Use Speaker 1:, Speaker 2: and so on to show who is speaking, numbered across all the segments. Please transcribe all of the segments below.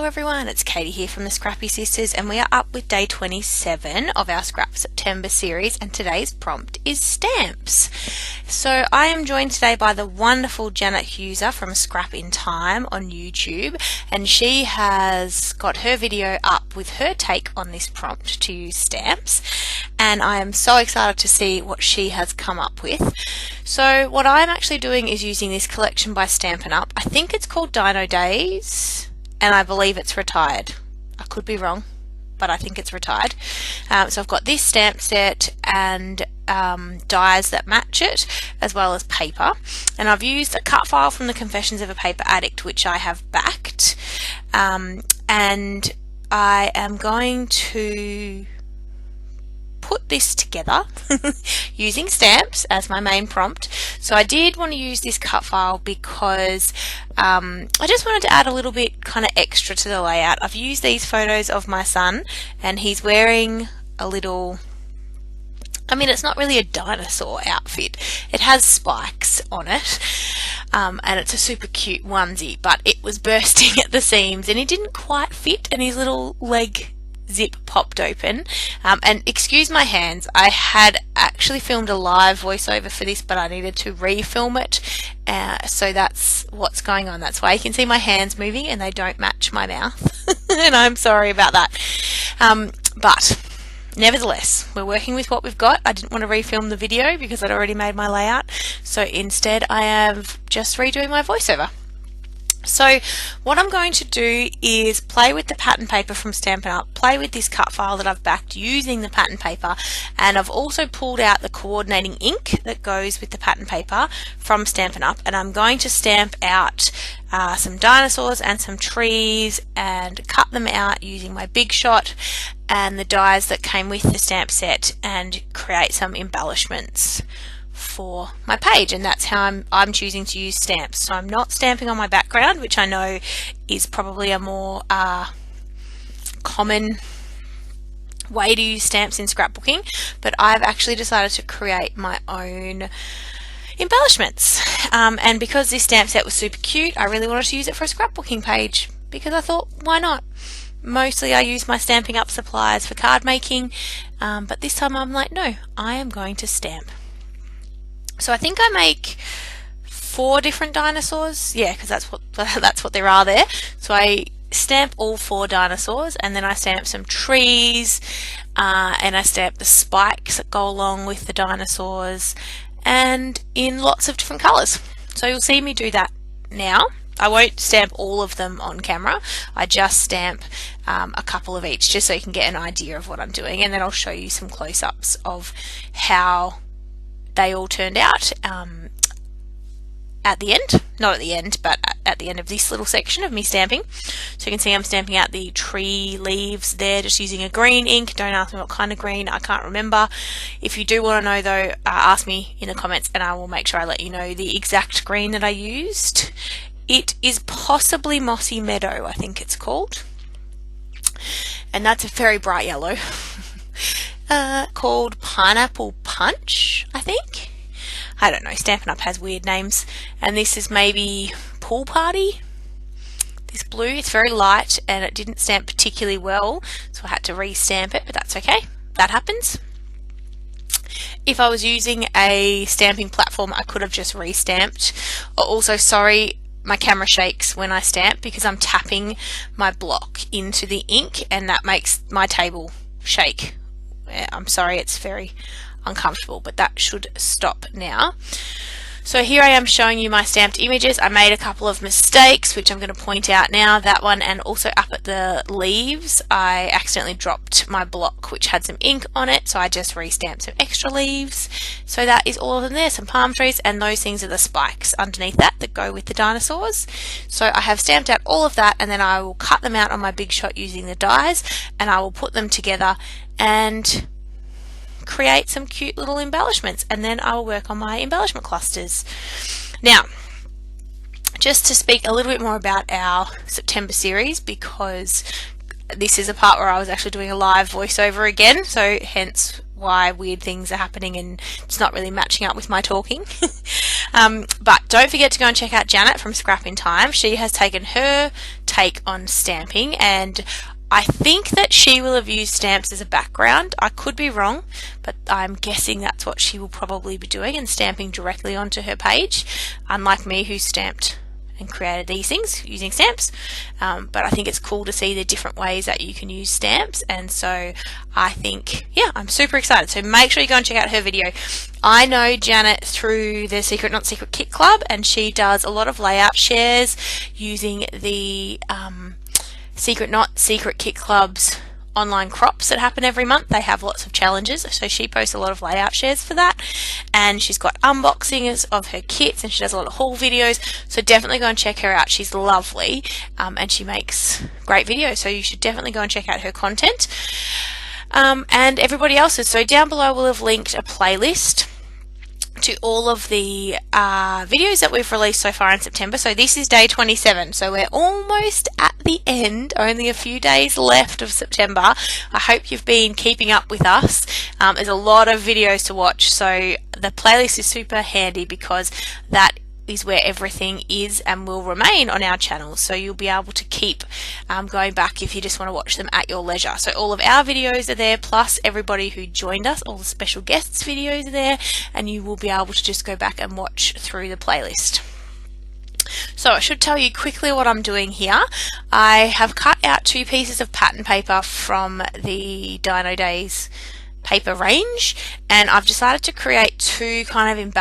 Speaker 1: everyone, it's Katie here from the Scrappy Sisters, and we are up with day 27 of our Scrap September series, and today's prompt is stamps. So I am joined today by the wonderful Janet Huser from Scrap in Time on YouTube, and she has got her video up with her take on this prompt to use stamps, and I am so excited to see what she has come up with. So what I'm actually doing is using this collection by Stampin' Up. I think it's called Dino Days, and I believe it's retired. I could be wrong, but I think it's retired. So I've got this stamp set and dies that match it, as well as paper. And I've used a cut file from the Confessions of a Paper Addict, which I have backed. And I am going to put this together using stamps as my main prompt. So I did want to use this cut file because I just wanted to add a little bit kind of extra to the layout. I've used these photos of my son, and he's wearing a little, I mean, it's not really a dinosaur outfit. It has spikes on it, and it's a super cute onesie, but it was bursting at the seams and it didn't quite fit, and his little leg zip popped open. And excuse my hands, I had actually filmed a live voiceover for this, but I needed to refilm it, so that's what's going on. That's why you can see my hands moving and they don't match my mouth and I'm sorry about that, but nevertheless, we're working with what we've got. I didn't want to refilm the video because I'd already made my layout, so instead I am just redoing my voiceover. So what I'm going to do is play with the pattern paper from Stampin' Up, play with this cut file that I've backed using the pattern paper, and I've also pulled out the coordinating ink that goes with the pattern paper from Stampin' Up, and I'm going to stamp out some dinosaurs and some trees and cut them out using my Big Shot and the dies that came with the stamp set and create some embellishments for my page. And that's how I'm choosing to use stamps. So I'm not stamping on my background, which I know is probably a more common way to use stamps in scrapbooking, but I've actually decided to create my own embellishments, and because this stamp set was super cute, I really wanted to use it for a scrapbooking page because I thought, why not? Mostly I use my Stampin' Up supplies for card making, but this time I'm like, no, I am going to stamp. So I think I make 4 different dinosaurs, yeah, because that's what there are there. So I stamp all 4 dinosaurs, and then I stamp some trees, and I stamp the spikes that go along with the dinosaurs, and in lots of different colours. So you'll see me do that now. I won't stamp all of them on camera. I just stamp a couple of each, just so you can get an idea of what I'm doing, and then I'll show you some close-ups of how they all turned out at the end. Not at the end, but at the end of this little section of me stamping. So you can see I'm stamping out the tree leaves there just using a green ink. Don't ask me what kind of green, I can't remember. If you do want to know though, ask me in the comments and I will make sure I let you know the exact green that I used. It is possibly Mossy Meadow, I think it's called. And that's a very bright yellow. Called Pineapple Punch, I think. I don't know, Stampin' Up has weird names. And this is maybe Pool Party. This blue, it's very light and it didn't stamp particularly well, so I had to re-stamp it, but that's okay. That happens. If I was using a stamping platform, I could have just re-stamped. Also, sorry, my camera shakes when I stamp because I'm tapping my block into the ink and that makes my table shake. I'm sorry, it's very uncomfortable, but that should stop now. So here I am showing you my stamped images. I made a couple of mistakes, which I'm going to point out now. That one, and also up at the leaves, I accidentally dropped my block, which had some ink on it, so I just re-stamped some extra leaves. So that is all of them there, some palm trees, and those things are the spikes underneath that go with the dinosaurs. So I have stamped out all of that, and then I will cut them out on my Big Shot using the dies, and I will put them together and create some cute little embellishments, and then I will work on my embellishment clusters. Now, just to speak a little bit more about our September series, because this is a part where I was actually doing a live voiceover again, so hence why weird things are happening and it's not really matching up with my talking. But don't forget to go and check out Janet from Scrap in Time. She has taken her take on stamping, and I think that she will have used stamps as a background. I could be wrong, but I'm guessing that's what she will probably be doing, and stamping directly onto her page, unlike me who stamped and created these things using stamps. But I think it's cool to see the different ways that you can use stamps, and so I think, yeah, I'm super excited. So make sure you go and check out her video. I know Janet through the Secret Not Secret Kit Club, and she does a lot of layout shares using the Secret Not Secret Kit Club's online crops that happen every month. They have lots of challenges, so she posts a lot of layout shares for that, and she's got unboxings of her kits, and she does a lot of haul videos, so definitely go and check her out. She's lovely, and she makes great videos, so you should definitely go and check out her content, and everybody else's. So down below we'll have linked a playlist to all of the videos that we've released so far in September. So this is day 27, so we're almost at the end, only a few days left of September. I hope you've been keeping up with us. There's a lot of videos to watch, so the playlist is super handy because that is where everything is and will remain on our channel, so you'll be able to keep going back if you just want to watch them at your leisure. So all of our videos are there, plus everybody who joined us, all the special guests videos are there, and you will be able to just go back and watch through the playlist. So I should tell you quickly what I'm doing here. I have cut out 2 pieces of pattern paper from the Dino Days paper range, and I've decided to create 2 pattern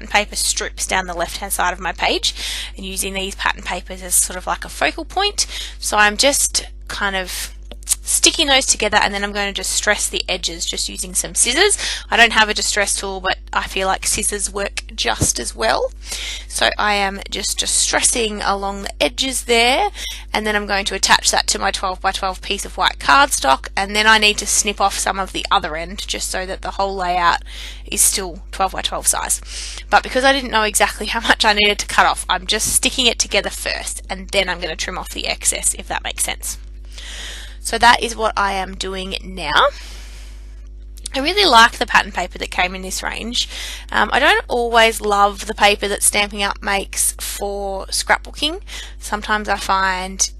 Speaker 1: paper strips down the left hand side of my page, and using these pattern papers as sort of like a focal point. So I'm just kind of sticking those together, and then I'm going to distress the edges just using some scissors. I don't have a distress tool, but I feel like scissors work just as well. So I am just distressing along the edges there, and then I'm going to attach that to my 12 by 12 piece of white cardstock, and then I need to snip off some of the other end just so that the whole layout is still 12 by 12 size. But because I didn't know exactly how much I needed to cut off, I'm just sticking it together first, and then I'm going to trim off the excess, if that makes sense. So that is what I am doing now. I really like the pattern paper that came in this range. I don't always love the paper that Stampin' Up makes for scrapbooking. Sometimes I find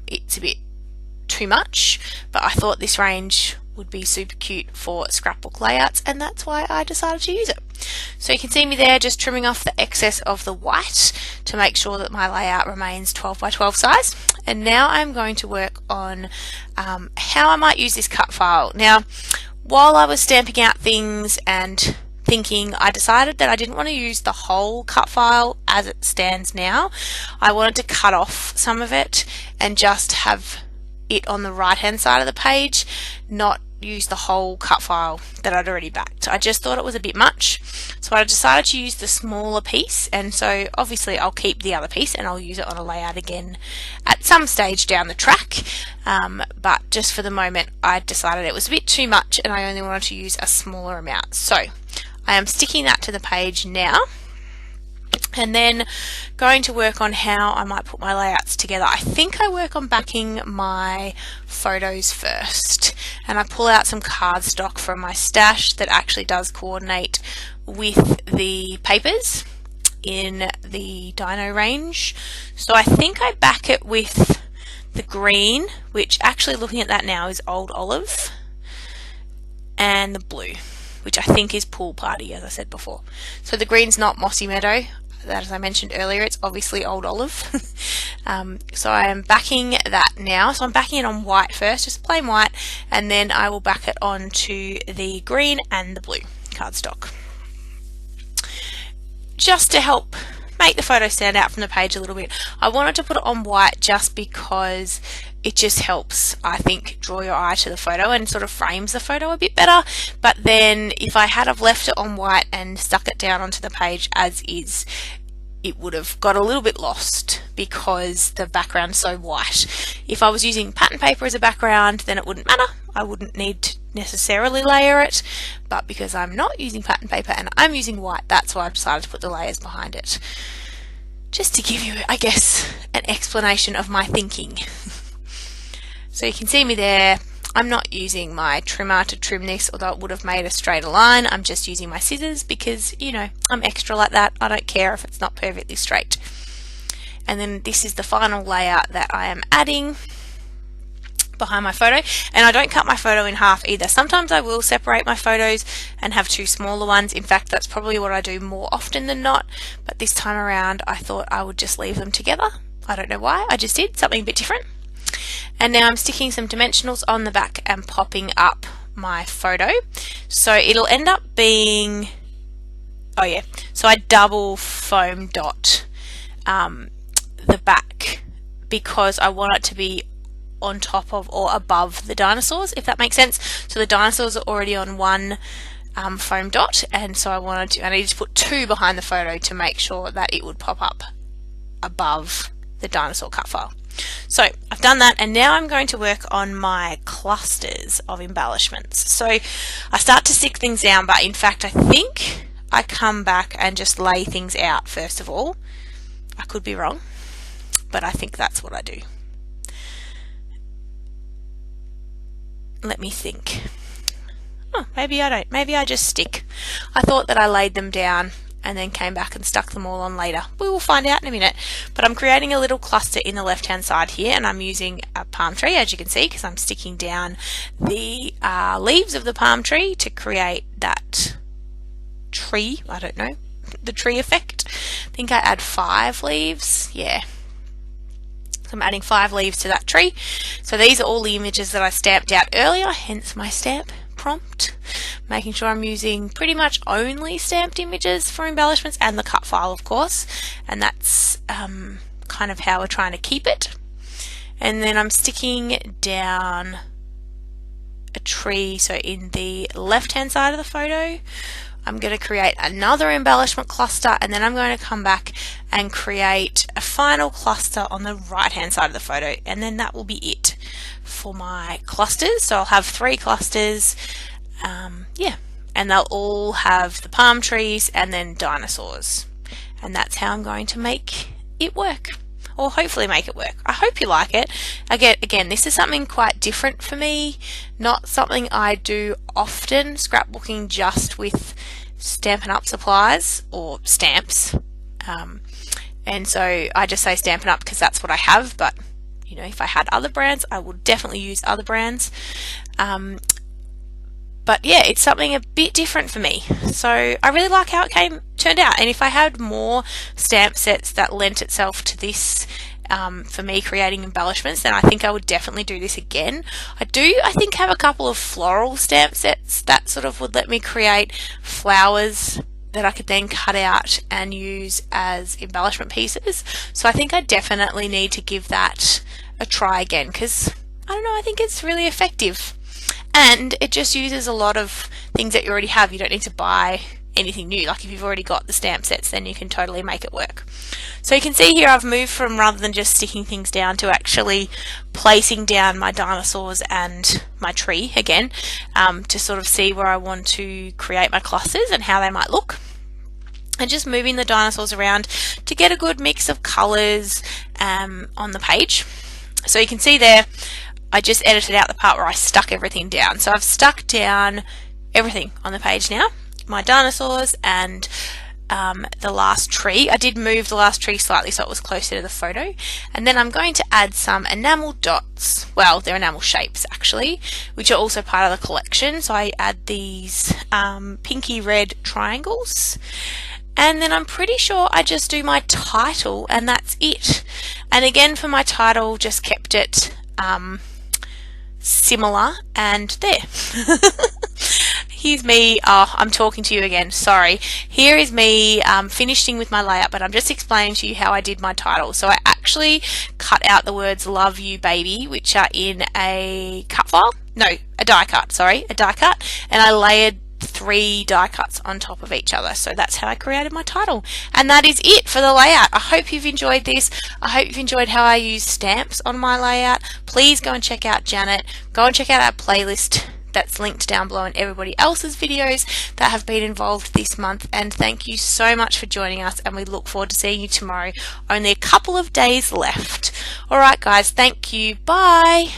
Speaker 1: it's a bit too much, but I thought this range would be super cute for scrapbook layouts, and that's why I decided to use it. So you can see me there just trimming off the excess of the white to make sure that my layout remains 12 by 12 size. And now I'm going to work on how I might use this cut file. Now, while I was stamping out things and thinking, I decided that I didn't want to use the whole cut file as it stands now. I wanted to cut off some of it and just have it on the right hand side of the page, not use the whole cut file that I'd already backed. I just thought it was a bit much, so I decided to use the smaller piece, and so obviously I'll keep the other piece and I'll use it on a layout again at some stage down the track, but just for the moment I decided it was a bit too much and I only wanted to use a smaller amount. So I am sticking that to the page now, and then going to work on how I might put my layouts together. I think I work on backing my photos first, and I pull out some cardstock from my stash that actually does coordinate with the papers in the Dino range. So I think I back it with the green, which actually looking at that now is Old Olive, and the blue, which I think is Pool Party, as I said before. So the green's not Mossy Meadow. That, as I mentioned earlier, it's obviously Old Olive. So I am backing that now. So I'm backing it on white first, just plain white, and then I will back it onto the green and the blue cardstock, just to help make the photo stand out from the page a little bit. I wanted to put it on white just because it just helps, I think, draw your eye to the photo and sort of frames the photo a bit better. But then if I had have left it on white and stuck it down onto the page as is, it would have got a little bit lost because the background's so white. If I was using pattern paper as a background, then it wouldn't matter. I wouldn't need to necessarily layer it, but because I'm not using pattern paper and I'm using white, that's why I've decided to put the layers behind it. Just to give you, I guess, an explanation of my thinking. So you can see me there. I'm not using my trimmer to trim this, although it would have made a straighter line. I'm just using my scissors because, you know, I'm extra like that. I don't care if it's not perfectly straight. And then this is the final layout that I am adding behind my photo, and I don't cut my photo in half either. Sometimes I will separate my photos and have two smaller ones. In fact, that's probably what I do more often than not, but this time around I thought I would just leave them together. I don't know why, I just did something a bit different. And now I'm sticking some dimensionals on the back and popping up my photo, so it'll end up being, oh yeah, so I double foam dot the back because I want it to be on top of or above the dinosaurs, if that makes sense. So the dinosaurs are already on one foam dot, and so I needed to put two behind the photo to make sure that it would pop up above the dinosaur cut file. So I've done that, and now I'm going to work on my clusters of embellishments. So I start to stick things down, but in fact I think I come back and just lay things out first of all. I could be wrong, but I think that's what I do. Let me think. Oh, maybe I don't. Maybe I just stick. I thought that I laid them down and then came back and stuck them all on later. We will find out in a minute. But I'm creating a little cluster in the left hand side here, and I'm using a palm tree, as you can see, because I'm sticking down the leaves of the palm tree to create that tree, I don't know, the tree effect. I think I add 5 leaves, yeah. So I'm adding 5 leaves to that tree. So these are all the images that I stamped out earlier, hence my stamp prompt. Making sure I'm using pretty much only stamped images for embellishments, and the cut file of course, and that's kind of how we're trying to keep it. And then I'm sticking down a tree, so in the left hand side of the photo I'm going to create another embellishment cluster, and then I'm going to come back and create a final cluster on the right hand side of the photo, and then that will be it for my clusters. So I'll have 3 clusters, yeah, and they'll all have the palm trees and then dinosaurs, and that's how I'm going to make it work, or hopefully make it work. I hope you like it. Again, this is something quite different for me, not something I do often, scrapbooking just with Stampin' Up supplies or stamps, and so I just say Stampin' Up because that's what I have, but you know, if I had other brands I would definitely use other brands, but yeah, it's something a bit different for me, so I really like how it turned out. And if I had more stamp sets that lent itself to this for me creating embellishments, then I think I would definitely do this again. I think have a couple of floral stamp sets that sort of would let me create flowers that I could then cut out and use as embellishment pieces. So I think I definitely need to give that a try again, because I don't know, I think it's really effective, and it just uses a lot of things that you already have. You don't need to buy anything new. Like if you've already got the stamp sets, then you can totally make it work. So you can see here I've moved from, rather than just sticking things down, to actually placing down my dinosaurs and my tree again, to sort of see where I want to create my clusters and how they might look, and just moving the dinosaurs around to get a good mix of colours on the page. So you can see there I just edited out the part where I stuck everything down. So I've stuck down everything on the page now, my dinosaurs and the last tree. I did move the last tree slightly so it was closer to the photo, and then I'm going to add some enamel dots. Well, they're enamel shapes actually, which are also part of the collection. So I add these pinky red triangles, and then I'm pretty sure I just do my title and that's it. And again, for my title, just kept it similar, and there. Here's me, I'm talking to you again, sorry. Here is me finishing with my layout, but I'm just explaining to you how I did my title. So I actually cut out the words "love you baby," which are in a cut file, no, a die cut, sorry, a die cut, and I layered 3 die cuts on top of each other. So that's how I created my title, and that is it for the layout. I hope you've enjoyed this. I hope you've enjoyed how I use stamps on my layout. Please go and check out Janet, go and check out our playlist that's linked down below, and everybody else's videos that have been involved this month. And thank you so much for joining us, and we look forward to seeing you tomorrow. Only a couple of days left. Alright guys, thank you, bye.